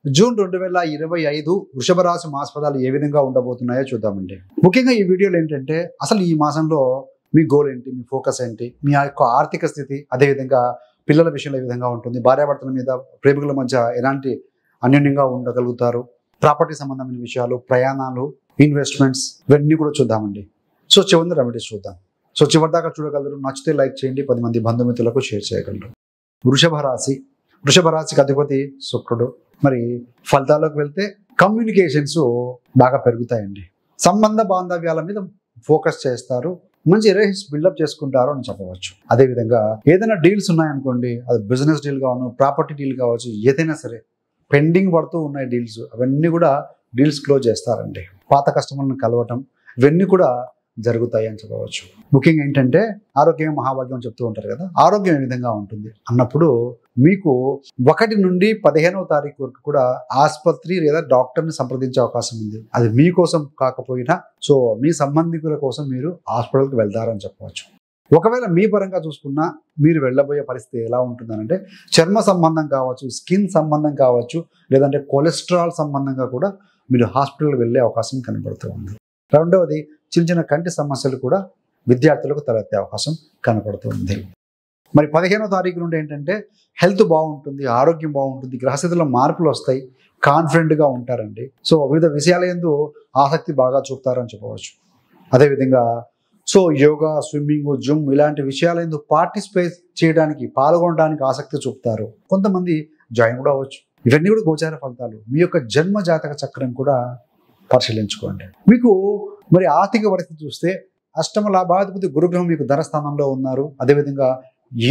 June 2025 వృషభ రాశి మాస ఫలాలు ఏ విధంగా ఉండబోతున్నాయో చూద్దామండి. ముఖ్యంగా ఈ వీడియోలో ఏంటంటే అసలు ఈ మాసంలో మీ గోల్ ఏంటి, మీ ఫోకస్ ఏంటి, మీ యొక్క ఆర్థిక స్థితి, అదేవిధంగా పిల్లల విషయంలో ఏ విధంగా ఉంటుంది, భార్యాభర్తల మీద ప్రేమికుల మధ్య ఎలాంటి అన్యోన్యంగా ఉండగలుగుతారు, ప్రాపర్టీ సంబంధమైన విషయాలు, ప్రయాణాలు, ఇన్వెస్ట్మెంట్స్, ఇవన్నీ కూడా చూద్దామండి. సో చివరి రెమెడీస్ చూద్దాం. సో చివరిదాకా చూడగలరు. నచ్చితే లైక్ చేయండి, 10 మంది బంధుమిత్రులకు షేర్ చేయగలరు. వృషభ రాశికి అధిపతి శుక్రుడు. మరి ఫలితాల్లోకి వెళ్తే కమ్యూనికేషన్స్ బాగా పెరుగుతాయండి. సంబంధ బాంధవ్యాల మీద ఫోకస్ చేస్తారు, మంచి రిలేషన్స్ బిల్డప్ చేసుకుంటారు అని చెప్పవచ్చు. అదేవిధంగా ఏదైనా డీల్స్ ఉన్నాయనుకోండి, అది బిజినెస్ డీల్ కావచ్చు, ప్రాపర్టీ డీల్ కావచ్చు, ఏదైనా సరే పెండింగ్ పడుతూ ఉన్నాయి డీల్స్, అవన్నీ కూడా డీల్స్ క్లోజ్ చేస్తారండి. పాత కస్టమర్లను కలవటం, ఇవన్నీ కూడా జరుగుతాయి అని చెప్పవచ్చు. ముఖ్యంగా ఏంటంటే ఆరోగ్యం మహాభాగ్యం చెప్తూ ఉంటారు కదా, ఆరోగ్యం ఏ విధంగా ఉంటుంది అన్నప్పుడు మీకు 1 నుండి 15వ తారీఖు వరకు కూడా ఆసుపత్రి లేదా డాక్టర్ని సంప్రదించే అవకాశం ఉంది. అది మీకోసం కాకపోయినా సో మీ సంబంధికుల కోసం మీరు హాస్పిటల్కి వెళ్తారని చెప్పవచ్చు. ఒకవేళ మీ పరంగా చూసుకున్నా మీరు వెళ్ళబోయే పరిస్థితి ఎలా ఉంటుందనంటే చర్మ సంబంధం కావచ్చు, స్కిన్ సంబంధం కావచ్చు, లేదంటే కొలెస్ట్రాల్ సంబంధంగా కూడా మీరు హాస్పిటల్కి వెళ్ళే అవకాశం కనబడుతూ ఉంది. రెండవది చిన్న కంటి సమస్యలు కూడా విద్యార్థులకు తలెత్తే అవకాశం కనపడుతుంది. మరి 15వ తారీఖు నుండి ఏంటంటే హెల్త్ బాగుంటుంది, ఆరోగ్యం బాగుంటుంది, గ్రహస్థితిలో మార్పులు వస్తాయి, కాన్ఫిడెంట్గా ఉంటారండి. సో వివిధ విషయాల యందు ఆసక్తి బాగా చూపుతారని చెప్పవచ్చు. అదేవిధంగా సో యోగా, స్విమ్మింగ్, జిమ్ ఇలాంటి విషయాల యందు పార్టిసిపేట్ చేయడానికి, పాల్గొనడానికి ఆసక్తి చూపుతారు. కొంతమంది జాయిన్ కూడా అవ్వచ్చు. ఇవన్నీ కూడా గోచార ఫలితాలు. మీ యొక్క జన్మ జాతక చక్రం కూడా పరిశీలించుకోండి. మీకు మరి ఆర్థిక పరిస్థితి చూస్తే అష్టమ లాభాధిపతి గురుగ్రహం మీకు ధనస్థానంలో ఉన్నారు. అదేవిధంగా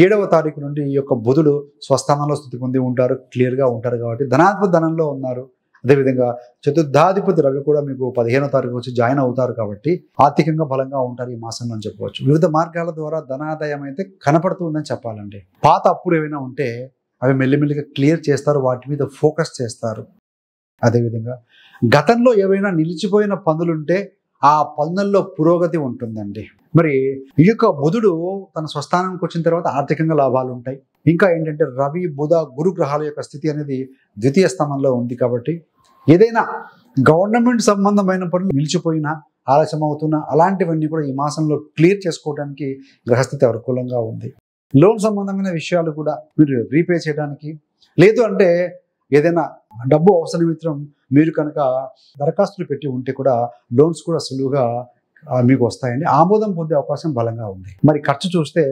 7వ తారీఖు నుండి ఈ యొక్క బుధుడు స్వస్థానంలో స్థితి పొంది ఉంటారు, క్లియర్గా ఉంటారు కాబట్టి ధనాధిపతి ధనంలో ఉన్నారు. అదేవిధంగా చతుర్థాధిపతి రవి కూడా మీకు 15వ తారీఖు వచ్చి జాయిన్ అవుతారు కాబట్టి ఆర్థికంగా బలంగా ఉంటారు ఈ మాసంలో అని చెప్పవచ్చు. వివిధ మార్గాల ద్వారా ధనాదాయం అయితే కనపడుతుందని చెప్పాలండి. పాత అప్పులు ఏమైనా ఉంటే అవి మెల్లిమెల్లిగా క్లియర్ చేస్తారు, వాటి మీద ఫోకస్ చేస్తారు. అదేవిధంగా గతంలో ఏవైనా నిలిచిపోయిన పనులుంటే ఆ పనుల్లో పురోగతి ఉంటుందండి. మరి ఈ యొక్క బుధుడు తన స్వస్థానానికి వచ్చిన తర్వాత ఆర్థికంగా లాభాలు ఉంటాయి. ఇంకా ఏంటంటే రవి, బుధ, గురు గ్రహాల యొక్క స్థితి అనేది ద్వితీయ స్థానంలో ఉంది కాబట్టి ఏదైనా గవర్నమెంట్ సంబంధమైన పనులు నిలిచిపోయినా, ఆలస్యం అవుతున్నా అలాంటివన్నీ కూడా ఈ మాసంలో క్లియర్ చేసుకోవడానికి గ్రహస్థితి అనుకూలంగా ఉంది. లోన్ సంబంధమైన విషయాలు కూడా మీరు రీపే చేయడానికి, లేదు అంటే ఏదైనా డబ్బు అవసర నిమిత్తం మీరు కనుక దరఖాస్తులు పెట్టి ఉంటే కూడా లోన్స్ కూడా సులువుగా మీకు వస్తాయండి. ఆమోదం పొందే అవకాశం బలంగా ఉంది. మరి ఖర్చు చూస్తే